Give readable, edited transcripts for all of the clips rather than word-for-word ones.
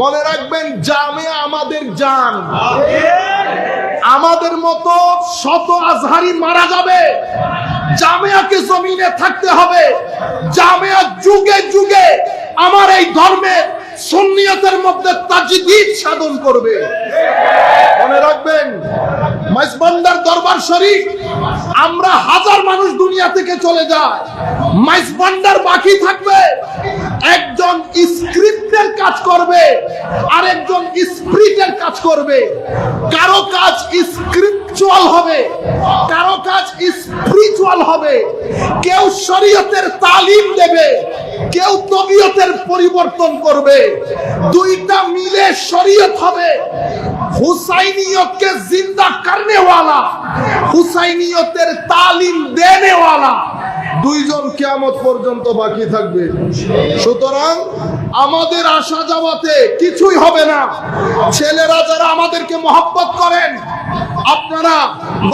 মনে রাখবেন, জামিয়া আমাদের জান। আমাদের মতো শত আজহারি মারা যাবে, জামিয়াকে জমিনে থাকতে হবে। জামিয়া যুগে যুগে আমার এই ধর্মের সুন্নিয়তের মধ্যে তাজদীদ সাধন করবে। মনে রাখবেন, মাইজবান্ডার দরবার শরীফ, আমরা হাজার মানুষ দুনিয়া থেকে চলে যায়, মাইজবান্ডার বাকি থাকবে। একজন স্ক্রিপ্টের কাজ করবে, আরেকজন স্পিরিটের কাজ করবে। কারো কাজ স্ক্রিপচুয়াল হবে, কারো কাজ স্পিরিচুয়াল হবে। কেউ শরীয়তের তালিম দেবে, কেউ তবিয়তের পরিবর্তন করবে। দুইটা মিলে শরীয়ত হবে। হুসাইনিয়তকে জিন্দা করনে ওয়ালা, হুসাইনিয়তের তালিম দেনে ওয়ালা দুইজন কিয়ামত পর্যন্ত বাকি থাকবে। সুতরাং আমাদের আসা যাওয়াতে কিছুই হবে না। ছেলেরা যারা আমাদেরকে মহব্বত করেন, আপনারা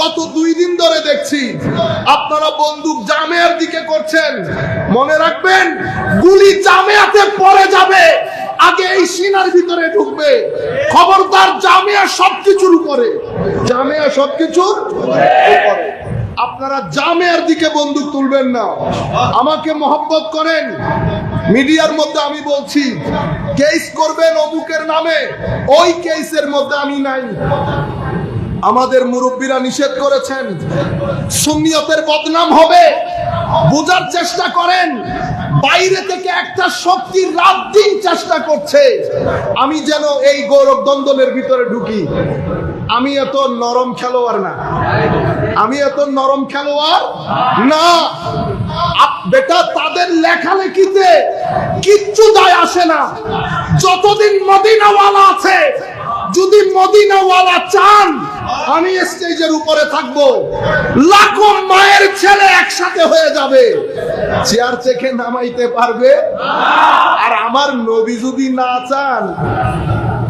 গত 2 দিন ধরে দেখছি আপনারা বন্দুক জামিয়ার দিকে করছেন। মনে রাখবেন, গুলি জামিয়াতে পড়ে যাবে, আগে এই সিনার ভিতরে ঢুকবে। খবরদার, জামিয়া সবকিছুর উপরে, জামিয়া সবকিছুর উপরে। আপনারা জামিয়ার দিকে বন্দুক তুলবেন না। আমাকে মহব্বত করেন, মিডিয়ার মধ্যে আমি বলছি কেস করবেন অমুকের নামে, ওই কেসের মধ্যে আমি নাই। আমাদের মুরব্বীরা নিষেধ করেছেন, সুন্নিয়তের বদনাম হবে। বোঝার চেষ্টা করেন, বাইরে থেকে একটা শক্তি রাত দিন চেষ্টা করছে আমি যেন এই গৌরব দ্বন্দ্বের ভিতরে ঢুকি। আমি এত নরম খেলোয়াড় না, আমি এত নরম খেলোয়াড় না। বেটা, তাদের লেখালেখিতে কিচ্ছু দায় আসে না। যতদিন মদিনাওয়ালা আছে, যদি মদিনাওয়ালা চান, আমি স্টেজের উপরে থাকবো, লাখো মায়ের ছেলে একসাথে হয়ে যাবে, চেয়ার থেকে নামাইতে পারবে। আর আমার নবী যদি না চান,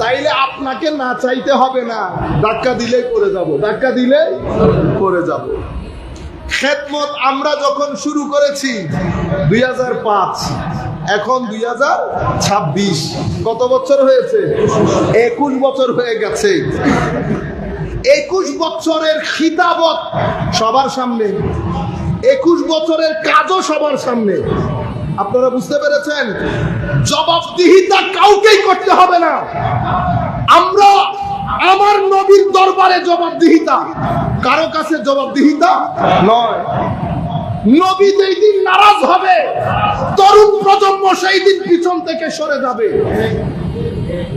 তাইলে আপনাকে না চাইতে হবে না, ধাক্কা দিলেই করে যাব, ধাক্কা দিলে করে যাব। খেদমত আমরা যখন শুরু করেছি 2005, এখন 2026, কত বছর হয়েছে? 21 বছর হয়ে গেছে। 21 বছরের খিতাবত সবার সামনে, 21 বছরের কাজও সবার সামনে। আপনারা বুঝতে পেরেছেন? জবাবদিহিতা কাউকেই করতে হবে না। আমরা আমার নবীর দরবারে জবাবদিহিতা, কারো কাছে জবাবদিহিতা নয়। নবী যেই দিন নারাজ হবে, তরুণ প্রজন্ম সেই দিন পিছন থেকে সরে যাবে।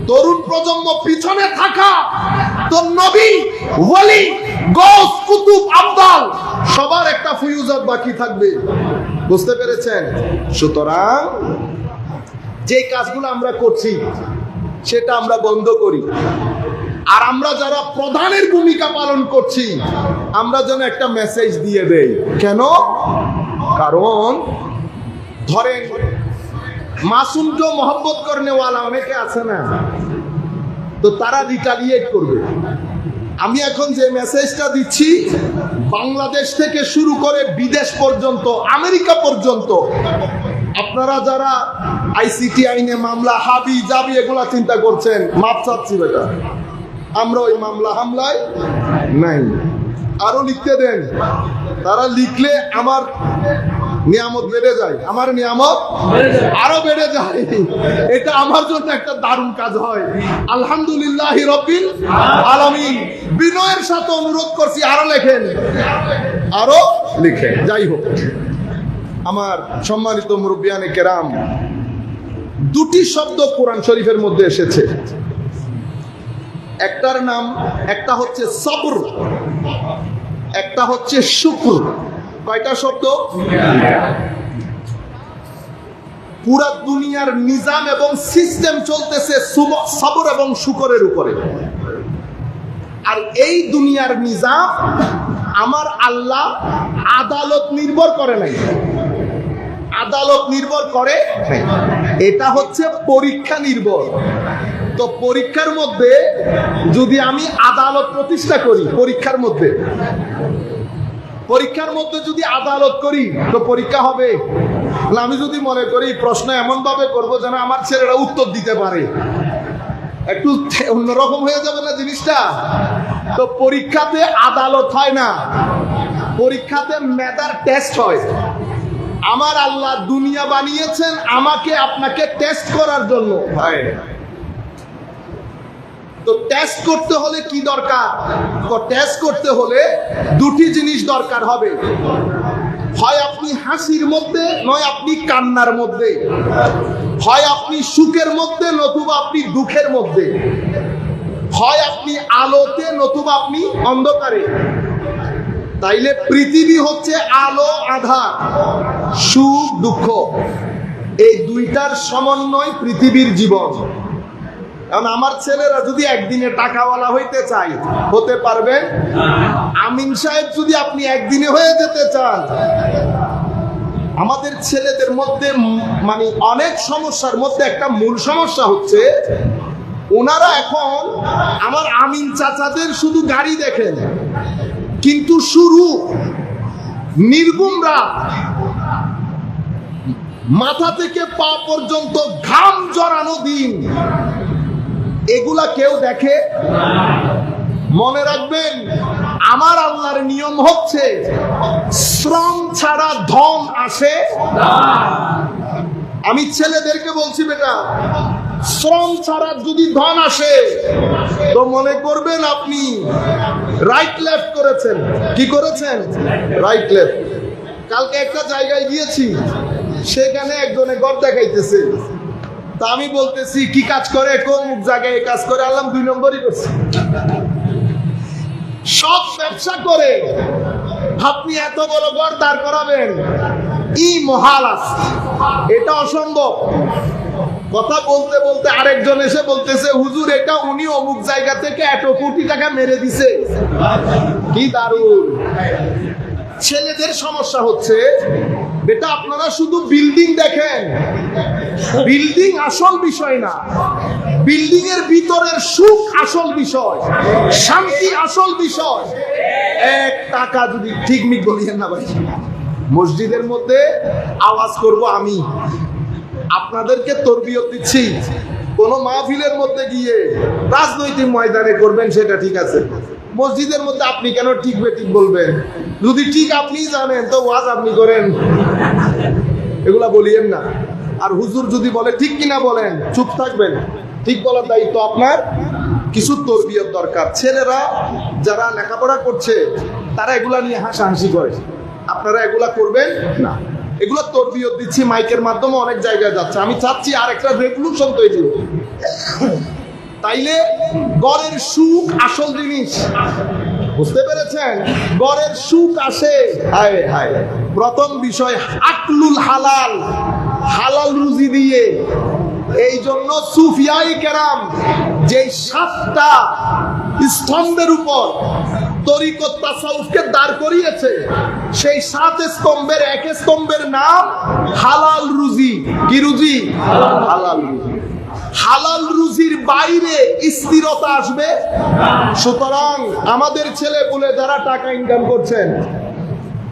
তরুণ প্রজন্ম পিছনে থাকা তো নবী, ওয়ালি, গৌস, কুতুব, আবদাল সবার একটা ফিউজাত বাকি থাকবে। বুঝতে পেরেছেন? সুতরাং যে কাজগুলো আমরা করছি সেটা আমরা বন্ধ করি। আর আমরা যারা প্রধানের ভূমিকা পালন করছি, আমরা যেন একটা মেসেজ দিয়ে দেই। কেন? কারণ ধরেন মাসুমকে মহব্বত করনেওয়ালা অনেকে আছে না, তো তারা রিটালিয়েট করবে। আমি এখন যে মেসেজটা দিচ্ছি, বাংলাদেশ থেকে শুরু করে বিদেশ পর্যন্ত, আমেরিকা পর্যন্ত, আপনারা যারা আইসিটি আইনে মামলা, হাবি জাবি এগুলা চিন্তা করছেন, মাপ চাচ্ছি বেটা, আমরা ওই মামলা হামলায় নাই। আরো লিখতে দেন, তারা লিখলে আমার নিয়ামত বেড়ে যায়, আমার নিয়ামত আরো বেড়ে যায়। এটা আমার জন্য একটা দারুণ কাজ হয়। আলহামদুলিল্লাহি রাব্বিল আলামিন। বিনয়ের সাথে অনুরোধ করছি, আরো লেখেন, আরো লিখেন। যাই হোক, আমার সম্মানিত মুরব্বিয়ানে কেরাম, 2টি শব্দ কোরআন শরীফের মধ্যে এসেছে। একটার নাম, একটা হচ্ছে সবর, একটা হচ্ছে শুকর। কয়টা শব্দ? পুরা দুনিয়ার নিজাম এবং সিস্টেম চলতেছে সবর এবং শুকরের উপরে। আর এই দুনিয়ার নিজাম আমার আল্লাহ আদালত নির্ভর করে নাই, আদালত নির্ভর করে, এটা হচ্ছে পরীক্ষা নির্ভর। তো পরীক্ষার মধ্যে যদি আমি আদালত প্রতিষ্ঠা করি, পরীক্ষার মধ্যে যদি আদালত করি তো পরীক্ষা হবে না। আমি যদি মনে করি প্রশ্ন এমন ভাবে করবো যেন আমার ছেলেরা উত্তর দিতে পারে, একটু অন্যরকম হয়ে যাবে না জিনিসটা? তো পরীক্ষাতে আদালত হয় না, পরীক্ষাতে মেধার টেস্ট হয়। আমার আল্লাহ দুনিয়া বানিয়েছেন আমাকে আপনাকে টেস্ট করার জন্য। তো টেস্ট করতে হলে কি দরকার? তো টেস্ট করতে হলে দুটি জিনিস দরকার হবে, হয় আপনি হাসির মধ্যে, নয় আপনি কান্নার মধ্যে, হয় আপনি সুখের মধ্যে, নতুবা আপনি দুঃখের মধ্যে, হয় আপনি আলোতে, নতুবা আপনি অন্ধকারে। তাইলে পৃথিবী হচ্ছে আলো আধার, সুখ দুঃখ, এই দুইটার সমন্বয় পৃথিবীর জীবন। কারণ আমার ছেলেরা যদি একদিনে টাকাওয়ালা হইতে চায়, হতে পারবে? আমিন সাহেব যদি আপনি একদিনে হয়ে যেতে চান, আমাদের ছেলেদের মধ্যে মানে অনেক সমস্যার মধ্যে একটা মূল সমস্যা হচ্ছে ওনারা এখন আমার আমিন চাচাদের শুধু গাড়ি দেখেন, কিন্তু শুরু নির্গুম রাত, মাথা থেকে পা পর্যন্ত ঘাম জড়ানো দিন, এগুলা কেউ দেখে? মনে রাখবেন, আমার আল্লাহর নিয়ম হচ্ছে শ্রম ছাড়া ধন আসে না। আমি ছেলেদেরকে বলছি, বেটা শ্রম ছাড়া যদি ধন আসে তো মনে করবেন আপনি রাইট লেফট করেছেন। কি করেছেন? Right left. কালকে একটা জায়গায় গিয়েছি, সেখানে একজনে ঘর দেখাইতেছে, তা আমি বলতেছি কি কাজ করে? কোন জায়গায় কাজ করে? আল্লাহ 2 নম্বরই করছে। সব ব্যবসা করে আপনি এত বড় ঘর দাঁড় করাবেন, ই মহাল আছে, এটা অসম্ভব। কথা বলতে বলতে আরেকজন এসে বলতেছে, হুজুর এটা উনি অমুক জায়গা থেকে এত কোটি টাকা মেরে দিছে। কি দারুণ! ছেলেদের সমস্যা হচ্ছে, বেটা আপনারা শুধু বিল্ডিং দেখেন, বিল্ডিং আসল বিষয় না, বিল্ডিং এর ভিতরের সুখ আসল বিষয়, শান্তি আসল বিষয়। 1 টাকা যদি ঠিক মিক বলিয়েন না ভাই, মসজিদের মধ্যে আওয়াজ করব আমি, আপনাদেরকে তরবিয়ত দিচ্ছি। কোন মাহফিলের মধ্যে গিয়ে রাজনৈতিক ময়দানে করবেন সেটা ঠিক আছে, মসজিদের মধ্যে আপনি কেন ঠিক বেঠিক বলবেন? যদি ঠিক আপনি জানেন তো ওয়াজ আপনি করেন, এগুলা বলিয়েন না। আর হুজুর যদি বলে ঠিক কিনা বলেন, চুপ থাকবেন। ঠিক বলার দায়িত্ব আপনার। কিছু তরবিয়ত দরকার। ছেলেরা যারা লেখাপড়া করছে তারা এগুলা নিয়ে হাসাহাসি করে, আপনারা এগুলা করবেন না। এগুলো তরবিয়ত দিচ্ছি, মাইকের মাধ্যমে অনেক জায়গায় যাচ্ছে। আমি চাচ্ছি আর একটা রেভলিউশন তৈরি হোক। তাইলে গড়ের সুখ আসল জিনিস, বুঝতে পেরেছেন? গড়ের সুখ আসে হায় হায় প্রথম বিষয় আকলুল হালাল, হালাল রুজি দিয়ে। এই জন্য সুফিয়াই কেরাম যে 7টা স্তম্ভের উপর তরিকত তাসাউফকে দাঁড় করিয়েছে, সেই 7 স্তম্ভের 1 স্তম্ভের নাম হালাল রুজি। কি রুজি? হালাল রুজি। হালাল রুজির বাইরে স্থিরতা আসবে। সুতরাং আমাদের ছেলে পুলে যারা টাকা ইনকাম করছেন,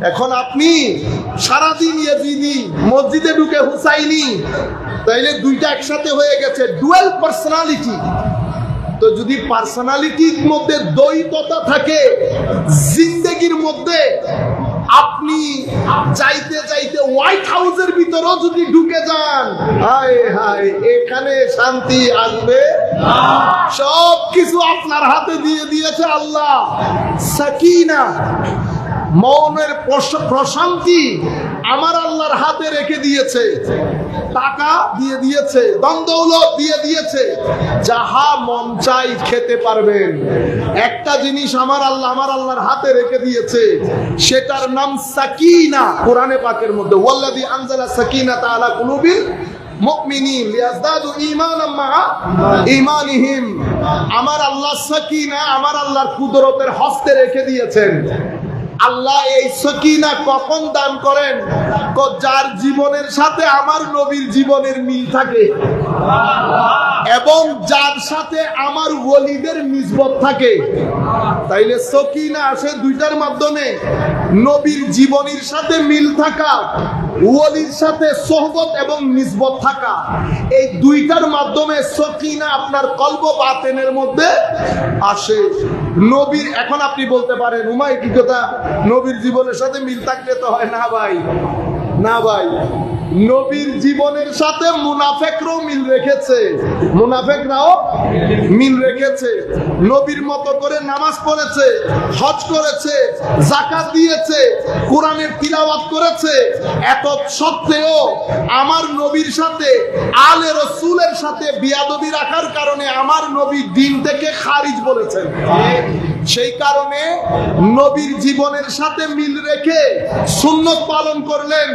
এখন আপনি সারাদিন ইয়েজিদি, মসজিদে ঢুকে হুসাইনি, তাইলে দুইটা একসাথে হয়ে গেছে, ডুয়াল পার্সোনালিটি। তো যদি পার্সোনালিটির মধ্যে দ্বৈততা থাকে, জিন্দেগির মধ্যে আপনি চাইতে চাইতে হোয়াইট হাউসের ভিতরেও যদি ঢুকে যান, হায় হায় এখানে শান্তি আসবে না। সব কিছু আপনার হাতে দিয়ে দিয়েছে আল্লাহ। সাকিনা, মৌনের প্রশান্তি আমার আল্লাহর হাতে রেখে দিয়েছে। টাকা দিয়ে দিয়েছে, দৌলত দিয়ে দিয়েছে, যাহা মন চাই খেতে পারবেন। একটা জিনিস আমার আল্লাহর হাতে রেখে দিয়েছে, সেটার নাম সাকিনা। কোরআনে পাকের মধ্যে ওয়াল্লাযী আনজালা সাকিনাতা আলা কুলুবিল মুমিনিন লিয়াজদাদু ঈমানাম মাআ ঈমানিহিম। আমার আল্লাহ সাকিনা আমার আল্লাহর কুদরতের হস্তে রেখে দিয়েছেন। আল্লাহ এই সাকিনা কখন দান করেন? যার জীবনের সাথে আমার নবীর জীবনের মিল থাকে এবং যার সাথে আমার ওলিদের নিসবত থাকে, তাইলে সকিনা আসে দুইটার মাধ্যমে। নবীর জীবনীর সাথে মিল থাকা, ওলির সাথে সোহবত এবং নিসবত থাকা, এই দুইটার মাধ্যমে সকিনা আপনার কলব বাতেনের মধ্যে আসে। নবীর, এখন আপনি বলতে পারেন উমাই কি কথা, নবীর জীবনের সাথে মিল থাকলে তো হয় না ভাই, না ভাই। নবীর জীবনের সাথে মুনাফেকরাও মিল রেখেছে, মুনাফেকরাও মিল রেখেছে। নবীর মতো করে নামাজ পড়েছে, হজ করেছে, যাকাত দিয়েছে, কোরআনের তিলাওয়াত করেছে। এত সত্ত্বেও আমার নবীর সাথে, আলে রাসূলের সাথে বিয়াদবি রাখার কারণে আমার নবী দিন থেকে খারিজ বলেছেন। সেই কারণে নবীর জীবনের সাথে মিল রেখে সুন্নত পালন করলেন,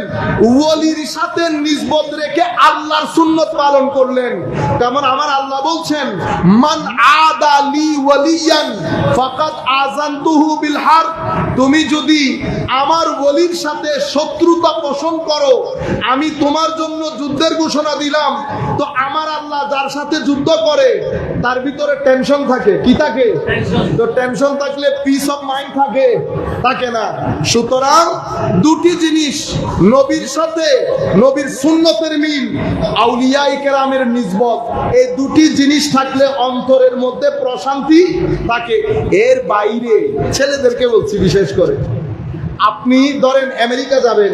ওলির সাথে নিসবত রেখে আল্লাহর সুন্নত পালন করলেন। যেমন আমার আল্লাহ বলছেন, মান আদা লি ওয়ালিয়ান ফাকাদ আযানতুহু বিল হারব। তুমি যদি আমার ওলির সাথে শত্রুতা পোষণ করো, আমি তোমার জন্য যুদ্ধের ঘোষণা দিলাম। তো আমার আল্লাহ যার সাথে যুদ্ধ করে তার ভিতরে টেনশন থাকে, কি থাকে? তো টেনশন থাকলে পিস অফ মাইন্ড থাকে, থাকে না। সুতরাং দুটি জিনিস, নবীর সাথে নবীর সুন্নতের মিল, আউলিয়ায়ে কেরামের নিসবত, এই দুটি জিনিস থাকলে অন্তরের মধ্যে প্রশান্তি থাকে। এর বাইরে ছেলেদেরকে বলছি বিশেষ করে, আপনি ধরেন আমেরিকা যাবেন,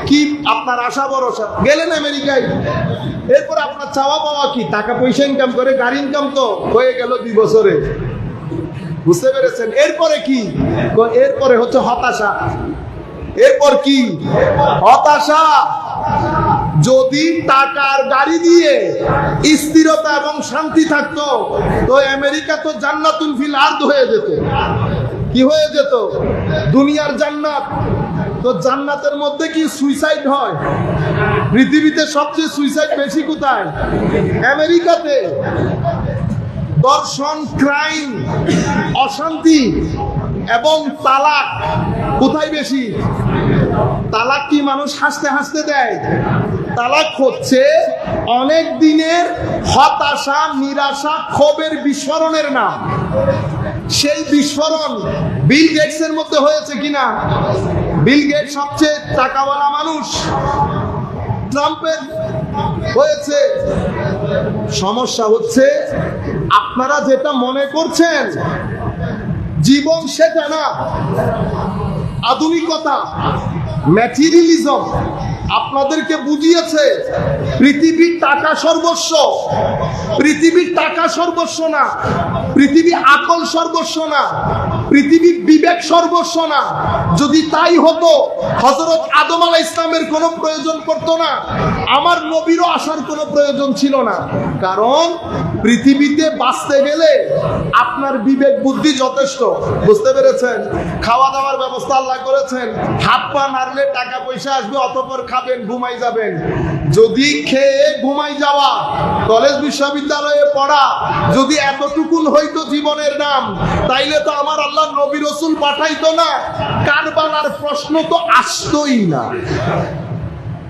কি আপনার আশা ভরসা, গেলেন আমেরিকায়, এরপর আপনার চাওয়া পাওয়া কি? টাকা পয়সা ইনকাম করে, গাড়ি ইনকাম তো হয়ে গেল 2 বছরে, বুঝতে পেরেছেন? এরপরে কি? এরপরে হচ্ছে হতাশা। এরপর কি? হতাশা। যদি টাকার গাড়ি দিয়ে স্থিরতা এবং শান্তি থাকতো, তো আমেরিকা তো জান্নাতুল ফিল আরদ হয়ে যেত। কি হয়ে যেত? দুনিয়ার জান্নাত। তো জান্নাতের মধ্যে কি সুইসাইড হয়? পৃথিবীতে সবচেয়ে সুইসাইড বেশি কোথায়? আমেরিকাতে। দর্শন, ক্রাইম, অশান্তি এবং তালাক কোথায় বেশি? তালাক কি মানুষ হাসতে হাসতে দেয়? তালাক হচ্ছে অনেক দিনের হতাশা, নিরাশা, ক্ষোভের বিস্ফোরণের নাম। সেই বিস্ফোরণ বিল গেটসের মধ্যে হয়েছে কিনা? বিল গেটস সবচেয়ে টাকাওয়ালা মানুষ, ট্রাম্পের হয়েছে। সমস্যা হচ্ছে আপনারা যেটা মনে করছেন জীবন, সেটা না। আধুনিকতা, ম্যাটেরিয়ালিজম আপনাদেরকে বুঝিয়েছে পৃথিবীর টাকা সর্বস্ব। পৃথিবীর টাকা সর্বস্ব না, পৃথিবী আকল সর্বস্ব না, পৃথিবী বিবেক সর্বস্ব না। যদি তাই হতো হযরত আদম আলাইহিস সালামের কোনো প্রয়োজন পড়তো না, আমার নবীরও আসার কোনো প্রয়োজন ছিল না। কারণ পৃথিবীতে বাঁচতে গেলে আপনার বিবেক বুদ্ধি যথেষ্ট, বুঝতে পেরেছেন? খাওয়া দাওয়ার ব্যবস্থা আল্লাহ করেছেন, হাত পা নাড়লে টাকা পয়সা আসবে, অতঃপর খাবেন, ঘুমাই যাবেন। যদি খেয়ে ঘুমাই যাওয়া, কলেজ বিশ্ববিদ্যালয়ে পড়া যদি এতটুকুন হইতো জীবনের নাম, তাইলে তো আমার আল্লাহ নবী রাসূল পাঠাইতো না, কারবালার প্রশ্ন তো আসতোই না।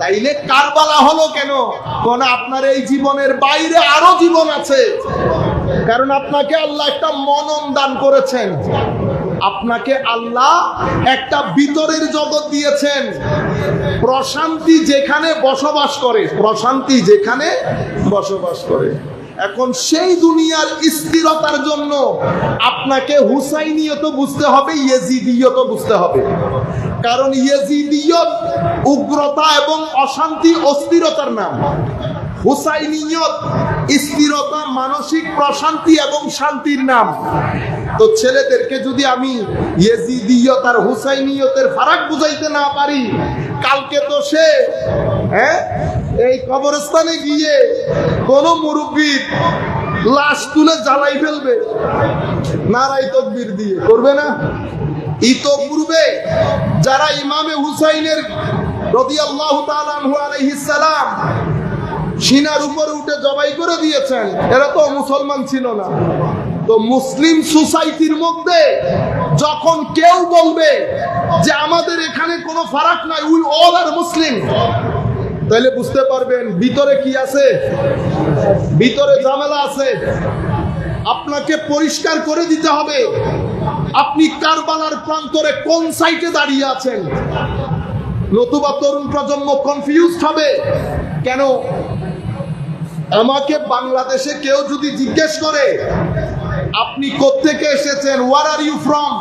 তাইলে কারবালা হলো কেন? কোন আপনার এই জীবনের বাইরে আরো জীবন আছে। কারণ আপনাকে আল্লাহ একটা মনন দান করেছেন, আপনাকে আল্লাহ একটা ভিতরের জগৎ দিয়েছেন। প্রশান্তি যেখানে বসবাস করে, প্রশান্তি যেখানে বসবাস করে। এখন সেই দুনিয়ার স্থিরতার জন্য আপনাকে হুসাইনিয়ত বুঝতে হবে, ইয়েজিদিয়ত বুঝতে হবে। কারণ ইয়েজিদিয়ত উগ্রতা এবং অশান্তি, অস্থিরতার নাম। হুসাইনিয়ত স্থিরতা, মানসিক প্রশান্তি এবং শান্তির নাম। তো ছেলেদেরকে যদি আমি ইয়েজিদিয়ত আর হুসাইনিয়তের ফারাক বুঝাইতে না পারি, কালকে তো সে এই কবরস্থানে গিয়ে কোন মুরব্বীর লাশ তুলে জ্বালাই ফেলবে, নারাই তাকবীর দিয়ে, করবে না? ইতোপূর্বে যারা ইমামে হুসাইনের রাদিয়াল্লাহু তাআলা আনহু আলাইহিস সালাম সিনার উপরে উঠে জবাই করে দিয়েছেন, এরা তো মুসলমান ছিল না। তো মুসলিম সোসাইটির মধ্যে যখন কেউ বলবে যে আমাদের এখানে কোনো ফারাক নাই, উই অল আর মুসলিম, তাহলে বুঝতে পারবেন ভিতরে কি আছে, ভিতরে ঝামেলা আছে। আপনাকে পরিষ্কার করে দিতে হবে আপনি কারবালার প্রান্তরে কোন সাইটে দাঁড়িয়ে আছেন, নতুবা তরুণ প্রজন্ম কনফিউজড হবে। কেন আমাকে বাংলাদেশে কেউ যদি জিজ্ঞেস করে আপনি কোত্থেকে এসেছেন, ওয়ার আর ইউ ফ্রম,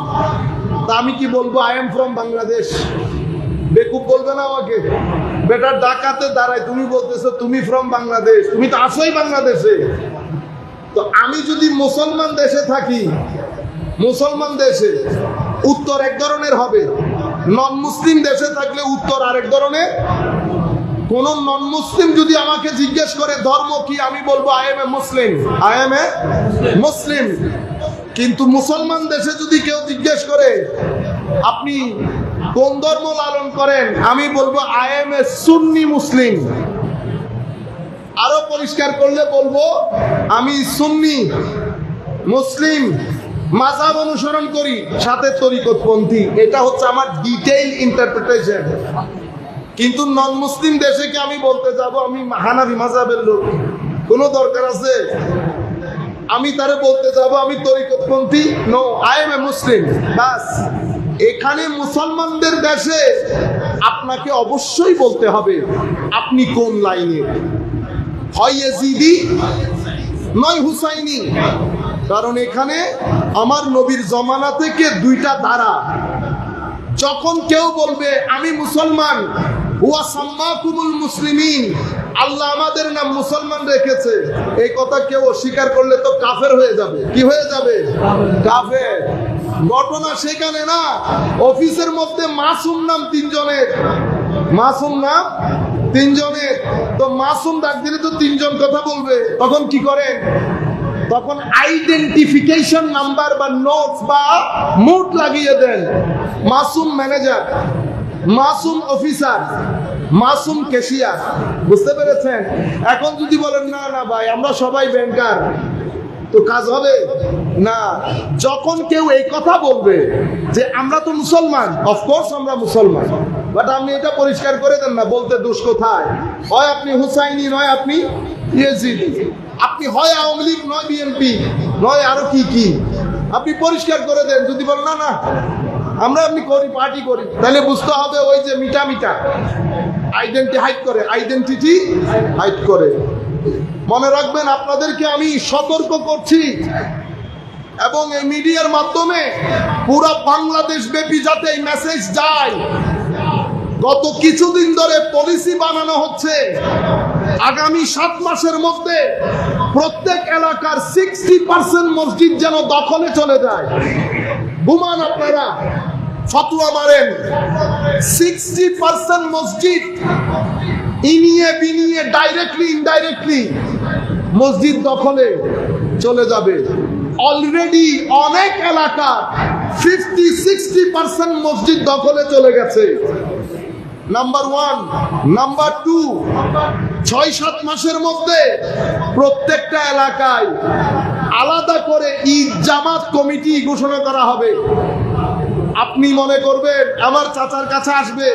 তা আমি কি বলবো আই এম ফ্রম বাংলাদেশ? বেকুব বলবে না আমাকে, বেটা ঢাকাতে দাঁড়ায় তুমি বলতেছো তুমি ফ্রম বাংলাদেশ, তুমি তো আসোই বাংলাদেশে। তো আমি যদি মুসলমান দেশে থাকি, মুসলমান দেশে উত্তর এক ধরনের হবে, নন মুসলিম দেশে থাকলে উত্তর আরেক ধরনের। কোন নন মুসলিম যদি আমাকে জিজ্ঞেস করে ধর্ম কি, আমি বলবো I am a Muslim, I am a Muslim. কিন্তু মুসলমান দেশে যদি কেউ জিজ্ঞেস করে আপনি কোন ধর্ম লালন করেন, আমি বলবো আই এম এ সুন্নি মুসলিম। আরো পরিষ্কার করলে বলবো আমি সুন্নি মুসলিম, মাযহাব অনুসরণ করি, সাথে তরিকতপন্থী। এটা হচ্ছে আমার ডিটেইল ইন্টারপ্রিটেশন। কিন্তু নন মুসলিম দেশে কি আমি বলতে যাব আমি হানাফি মাযহাবের লোক? কোনো দরকার আছে? আমি তারে বলতে যাব আমি তরিকতপন্থী? নো, আই এম এ মুসলিম, বাস। এখানে মুসলমানদের দেশে আপনাকে অবশ্যই বলতে হবে আপনি কোন লাইনের, হয় ইয়াজিদি নয় হুসাইনি। কারণ এখানে আমার নবীর জমানা থেকে দুইটা ধারা। যখন কেউ বলবে আমি মুসলমান, হুয়া সাম্মাকুমুল মুসলিমিন, আল্লাহ আমাদের নাম মুসলমান রেখেছে, এই কথা কেউ অস্বীকার করলে তো কাফের হয়ে যাবে। কি হয়ে যাবে? কাফের। ঘটনা সেখানে না, অফিসের মধ্যে মাসুম নাম তিনজনের, মাসুম নাম তিনজনের। তো মাসুম ডাক দিলে তো তিনজন কথা বলবে, তখন কি করেন? তখন আইডেন্টিফিকেশন নাম্বার বা নোটস বা মুড লাগিয়ে দেন। Masum manager, Masum officer, Masum cashier. বুঝতে পেরেছেন? এখন যদি বলেন না না ভাই আমরা সবাই ব্যাংকার, তো কাজ হবে না। যখন কেউ এই কথা বলবে যে আমরা তো মুসলমান, অফকোর্স আমরা মুসলমান, বাট আপনি এটা পরিষ্কার করে দেন না বলতে দোষ কোথায়? হয় আপনি হুসাইনি, নয় আপনি ইয়াজিদি, আপনি হয় আওয়ামী লীগ, নয় বিএনপি, নয় আরো কি কি, আপনি পরিষ্কার করে দেন। যদি বলেন না না আমরা আপনি করি পার্টি করি, তাহলে বুঝতে হবে ওই যে মিটা মিটা আইডেন্টি হাইড করে, আইডেন্টিটি হাইড করে। মনে রাখবেন আপনাদেরকে আমি সতর্ক করছি, এবং এই মিডিয়ার মাধ্যমে পুরা বাংলাদেশ ব্যাপী যাতে এই মেসেজ যায়। গত কিছুদিন ধরে পলিসি বানানো হচ্ছে আগামী 7 মাসের মধ্যে প্রত্যেক এলাকার 60% মসজিদ যেন দখলে চলে যায়। ঘুমান আপনারা, ফতোয়া মারেন, 60% মসজিদ ইনিয়ে বিনিয়ে ডাইরেক্টলি ইনডাইরেক্টলি মসজিদ দখলে চলে যাবে। অলরেডি অনেক এলাকা 50-60% মসজিদ দখলে চলে গেছে। নাম্বার 1। নাম্বার 2, 6-7 মাসের মধ্যে প্রত্যেকটা এলাকায় আলাদা করে ঈদ জামাত কমিটি ঘোষণা করা হবে। আপনি মনে করবেন আমার চাচার কাছে আসবে,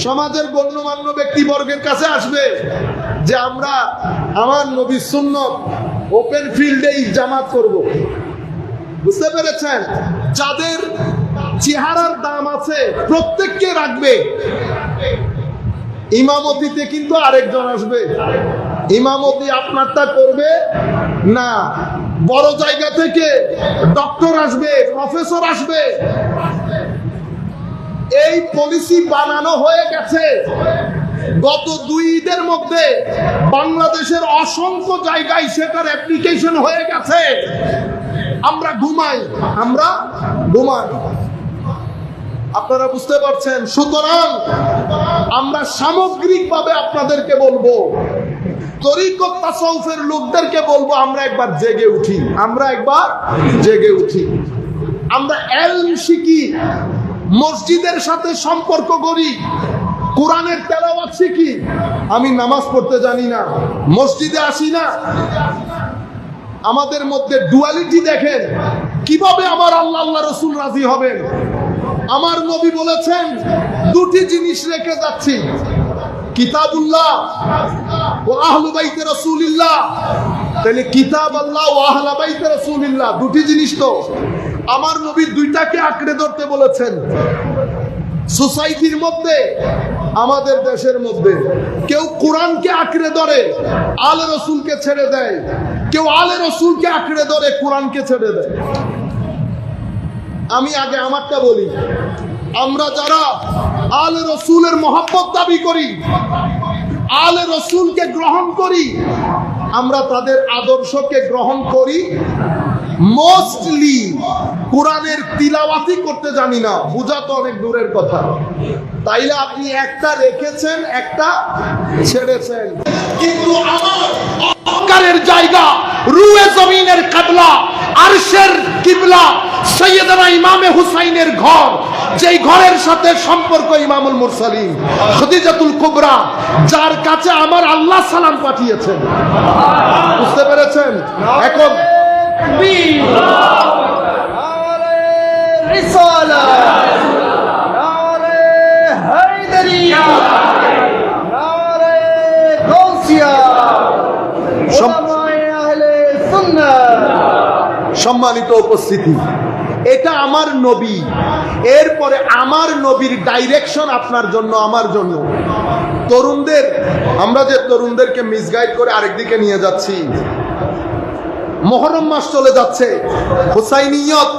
সমাজের গণ্যমান্য ব্যক্তিবর্গের কাছে আসবে যে আমরা আমার নবীর সুন্নত ওপেন ফিল্ডে ঈদ জামাত করব। বুঝতে পেরেছেন? যাদের চেহারার দাম আছে প্রত্যেককে রাখবে। ইমামতিতে কিন্তু আরেকজন আসবে, ইমামতি আপনারটা করবে না। বড় জায়গা থেকে ডক্টর আসবে, প্রফেসর আসবে। এই পলিসি বানানো হয়ে গেছে। গত 2 ঈদের মধ্যে বাংলাদেশের অসংখ্য জায়গায় সেটার অ্যাপ্লিকেশন হয়ে গেছে। আমরা ঘুমাই, আমরা ঘুমাই। আপনারা বুঝতে পারছেন? সুতরাং আমরা সামগ্রিকভাবে আপনাদেরকে বলবো, তরিকত তাসাউফের লোকদেরকে বলবো আমরা একবার জেগে উঠি, আমরা একবার জেগে উঠি। আমরা ইলম শিখি, মসজিদের সাথে সম্পর্ক করি, কোরআনের তেলাওয়াত শিখি। আমি নামাজ পড়তে জানি না, মসজিদে আসি না। আমাদের মধ্যে ডুয়ালিটি দেখেন, কিভাবে আমার আল্লাহ আল্লাহ রসুল রাজি হবেন? আমার নবী বলেছেন দুটি জিনিস রেখে যাচ্ছি, কিতাবুল্লাহ ও আহলু বাইতে রাসূলিল্লাহ। তাহলে কিতাব আল্লাহ ও আহলু বাইতে রাসূলিল্লাহ দুটি জিনিস, তো আমার নবী দুইটাকে আঁকড়ে ধরতে বলেছেন। সোসাইটির মধ্যে, আমাদের দেশের মধ্যে কেউ কোরআনকে আঁকড়ে ধরে, আলে রসুলকে ছেড়ে দেয়, কেউ আলে রসুলকে আঁকড়ে ধরে কোরআনকে ছেড়ে দেয়। আমি আগে আমারটা বলি, আমরা যারা আলে রসুলের মহব্বত দাবি করি, আলে রসুলকে গ্রহণ করি, আমরা তাদের আদর্শকে গ্রহণ করি, মোস্টলি কোরআনের তিলাওয়াতি করতে জানি না, বোঝা তো অনেক দূরের কথা। তাইলে আপনি একটা রেখেছেন, একটা ছেড়েছেন। কিন্তু আমার অহংকারের জায়গা, রুয়ে জমিনের কিবলা, আরশের কিবলা, সৈয়দনা ইমামে হুসাইনের ঘর, যেই ঘরের সাথে সম্পর্ক ইমামুল মুরসালিন খাদিজাতুল কুবরা, যার কাছে আমার আল্লাহ সালাম পাঠিয়েছেন। বুঝতে পেরেছেন? এখন সম্মানিত উপস্থিতি, এটা আমার নবী। এরপরে আমার নবীর ডাইরেকশন আপনার জন্য, আমার জন্য। তরুণদের, আমরা যে তরুণদেরকে মিসগাইড করে আরেকদিকে নিয়ে যাচ্ছি, মুহররম মাস চলে যাচ্ছে, হুসাইনিয়ত,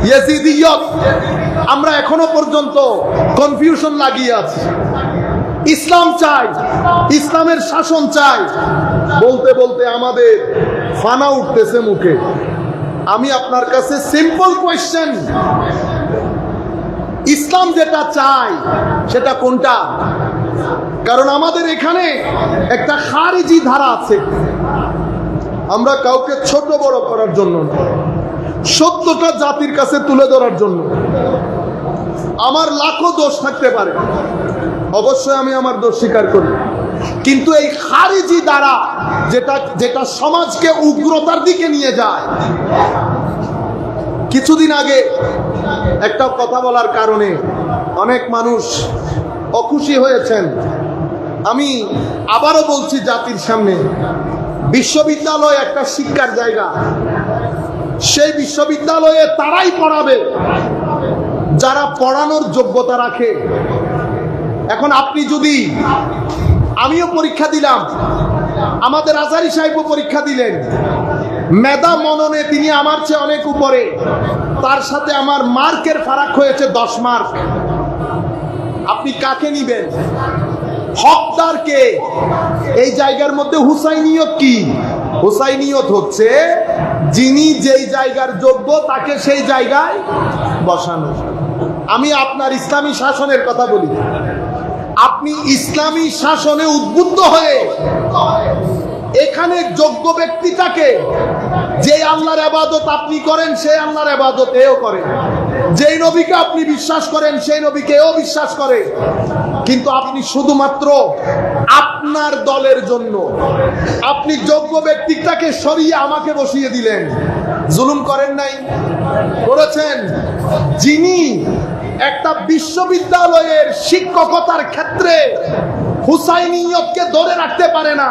ইয়াজিদিয়ত, আমরা এখনো পর্যন্ত কনফিউশন লাগিয়ে আছি। ইসলাম চাই, ইসলামের শাসন চাই, বলতে বলতে আমাদের ফানা উঠতেছে মুখে। আমি আপনার কাছে সিম্পল কোয়েশ্চেন, ইসলাম যেটা চাই সেটা কোনটা? কারণ আমাদের এখানে একটা খারিজি ধারা আছে। আমরা কাউকে ছোট বড় করার জন্য না, সত্যটা জাতির কাছে তুলে ধরার জন্য। আমার লাখো দোষ থাকতে পারে, অবশ্যই আমি আমার দোষ স্বীকার করি, কিন্তু এই খারিজি দ্বারা যেটা সমাজকে উগ্রতার দিকে নিয়ে যায়। কিছুদিন আগে একটা কথা বলার কারণে অনেক মানুষ অখুশি হয়েছেন। আমি আবারও বলছি জাতির সামনে, বিশ্ববিদ্যালয় একটা শিক্ষার জায়গা, সেই বিশ্ববিদ্যালয়ে তারাই পড়াবে যারা পড়ানোর যোগ্যতা রাখে। এখন আপনি যদি, আমিও পরীক্ষা দিলাম, আমাদের আজহারী সাহেবও পরীক্ষা দিলেন, মেধা মননে তিনি আমার চেয়ে অনেক উপরে, তার সাথে আমার মার্কের ফারাক হয়েছে 10 মার্ক। আপনি কাকে নিবেন? হকদারকে? এই জায়গার মধ্যে হুসাইনিয়ত কি? হুসাইনিয়ত হচ্ছে যিনি যেই জায়গার যোগ্য তাকে সেই জায়গায় বসানো। আমি আপনার ইসলামী শাসনের কথা বলি। আপনি ইসলামী শাসনে উদ্বুদ্ধ হয়ে এখানে যোগ্য ব্যক্তিটাকে, যে আল্লাহর ইবাদত আপনি করেন সেই আল্লাহর ইবাদত এও করে, যেই নবীকে আপনি বিশ্বাস করেন সেই নবীকে এও বিশ্বাস করে, কিন্তু আপনি শুধুমাত্র আপনার দলের জন্য আপনি যোগ্য ব্যক্তিটাকে সরিয়ে আমাকে বসিয়ে দিলেন। জুলুম করেন নাই? করেছেন। যিনি একটা বিশ্ববিদ্যালয়ের শিক্ষকতার ক্ষেত্রে হুসাইনিয়তকে ধরে রাখতে পারে না,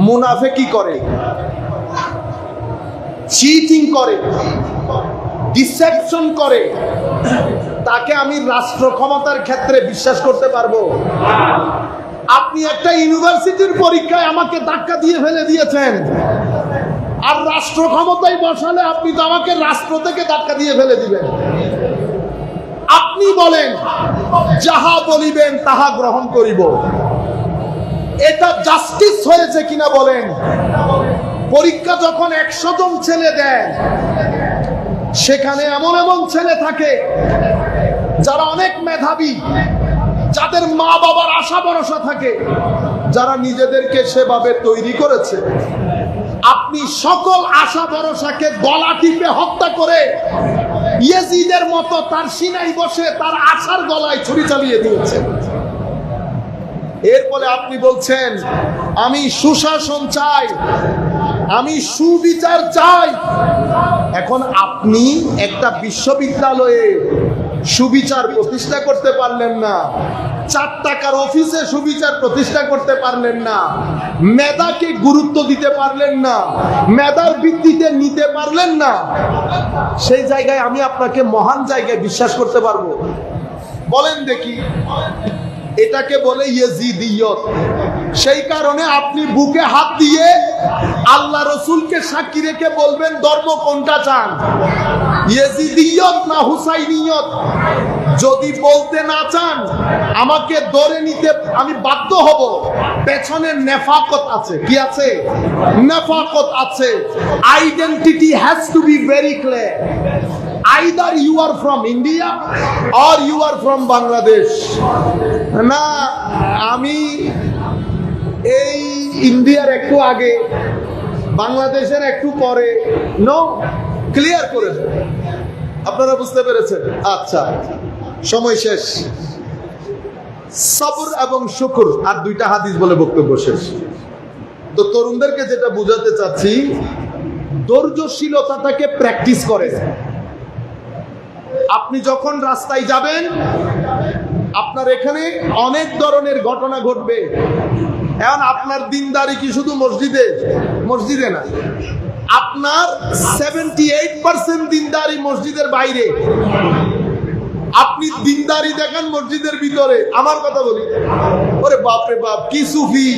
মুনাফিকি করে, চিটিং করে, ডিসেপশন করে, তাকে আমি রাষ্ট্র ক্ষমতার ক্ষেত্রে বিশ্বাস করতে পারবো? আপনি একটা ইউনিভার্সিটির পরীক্ষায় আমাকে ধাক্কা দিয়ে ফেলে দিয়েছেন, আর রাষ্ট্র ক্ষমতায় বসালে আপনি তো আমাকে রাষ্ট্র থেকে ধাক্কা দিয়ে ফেলে দিবেন। আপনি বলেন যাহা বলিবেন তাহা গ্রহণ করিব, এটা জাস্টিস হয়েছে কিনা বলেন? পরীক্ষা যখন 100 জন ছেলে দেয়, সেখানে এমন এমন ছেলে থাকে যারা অনেক মেধাবী, যাদের মা বাবার আশা ভরসা থাকে, যারা নিজেদেরকে সেভাবে তৈরি করেছে। আপনি সকল আশা ভরসাকে গলা টিপে হত্যা করে ইয়েজিদের মতো তার সিনাই বসে তার আশার গলায় ছুরি চালিয়ে দিয়েছেন। এরপরে আপনি বলছেন আমি সুশাসন চাই, আমি সুবিচার চাই। এখন আপনি একটা বিশ্ববিদ্যালয়ে সুবিচার প্রতিষ্ঠা করতে পারলেন না, 4 টাকার অফিসে সুবিচার প্রতিষ্ঠা করতে পারলেন না, মেধাকে গুরুত্ব দিতে পারলেন না, মেধার ভিত্তিতে নিতে পারলেন না, সেই জায়গায় আমি আপনাকে মহান জায়গায় বিশ্বাস করতে পারবো? বলেন দেখি। এটাকে বলে ইয়েজিদিয়ত। সেই কারণে আপনি বুকে হাত দিয়ে আল্লাহ রসুলকে সাক্ষী রেখে বলবেন ধর্ম কোনটা চান, ইয়েজিদিয়ত না হুসাইনিয়ত? যদি বলতে না চান আমাকে ধরে নিতে আমি বাধ্য হব। পেছনে নেফাকত আছে। কি আছে? নেফাকত আছে। Identity has to be very clear. Either you are from India or you are from Bangladesh. না, আমি এই ইন্ডিয়ার একটু আগে, বাংলাদেশের একটু পরে। নো, ক্লিয়ার করে দেন। আপনারা বুঝতে পেরেছেন? আচ্ছা, সময় শেষ। সবর এবং শুকর, আর 2টা হাদিস বলে বক্তব্য শেষ। তো তরুণদেরকে যেটা বুঝাতে চাচ্ছি, ধৈর্যশীলতাটাকে প্র্যাকটিস করে। আপনি যখন রাস্তায় যাবেন, আপনার এখানে অনেক ধরনের ঘটনা ঘটবে। এখন আপনার দিনদারি কি শুধু মসজিদে না, আপনার 78% দিনদারি মসজিদের বাইরে। আপনি দিনদারি দেখেন মসজিদের ভিতরে। আমার কথা বলি, ওরে বাপরে বাপ, কি সুফি!